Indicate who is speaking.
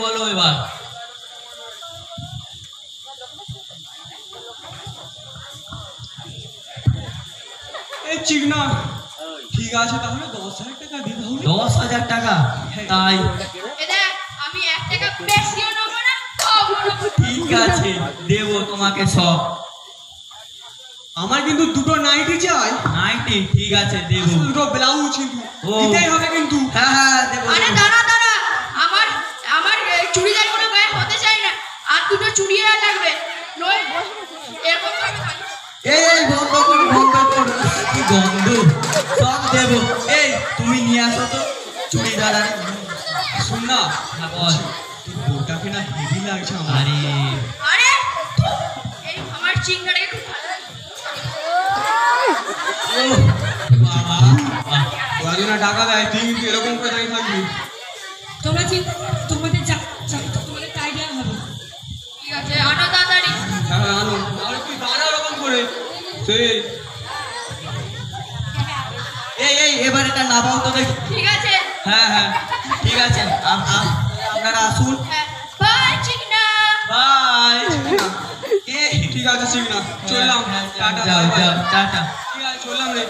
Speaker 1: বলো এবার।
Speaker 2: এই চিকনা ঠিক আছে তাহলে 10,000 টাকা দিই তাহলে।
Speaker 1: 10,000 টাকা? তাই?
Speaker 3: আমি 1 টাকা বেশিও নেবো না কমও নেবো না।
Speaker 1: ঠিক আছে, দেবো তোমাকে সব।
Speaker 2: আমার কিন্তু দুটো নাইটি চাই।
Speaker 1: নাইটি? ঠিক আছে দেবো।
Speaker 2: দুটো ব্লাউজ কিন্তু
Speaker 1: ও।
Speaker 2: দিতেই হবে কিন্তু।
Speaker 1: হ্যাঁ হ্যাঁ দেবো।
Speaker 3: আরে দাঁড়া দাঁড়া, আমার আমার চুড়িদার কোনো গায়ে হতে চাই না, আর দুটো চুড়িদার লাগবে। নয় এরকম ভাবে থাকবে।
Speaker 1: এই বন্ধ করো বন্ধ করো, কি গন্ধ। সব দেবো। এই তুমি নিয়ে আসো তো চুড়িদার। আর
Speaker 2: শুন না,
Speaker 1: হ্যাঁ, বল।
Speaker 2: তোর বউটাকে না হেভি লাগছে আমার।
Speaker 1: আরে
Speaker 3: আরে এই আমার চিংড়াটাকে খুব ভালো লাগে।
Speaker 1: ও বাবা, বাহ।
Speaker 2: ওরা যদি না টাকা দেয় তুই কিন্তু এরকম করে দাঁড়িয়ে থাকবি।
Speaker 4: তোমরা চিন্তা করো, তোমাদের তোমাদের তাই দেওয়া হবে।
Speaker 3: ঠিক আছে আনো তাড়াতাড়ি।
Speaker 2: হ্যাঁ আনো, আর তুই দাঁড়া ওরকম করে। সেই
Speaker 1: এই এই এবার এটা নামাও তো দেখি।
Speaker 3: ঠিক আছে।
Speaker 1: হ্যাঁ হ্যাঁ ঠিক আছে, আপনারা আসুন।
Speaker 3: হ্যাঁ বাই চিকনা।
Speaker 1: বাই।
Speaker 2: ঠিক আছে চিকনা, চললাম।
Speaker 1: হ্যাঁ,
Speaker 2: টাটা,
Speaker 1: যাও
Speaker 2: বাই বাই।
Speaker 1: যাও, টাটা।
Speaker 2: ঠিক আছে চললাম রে।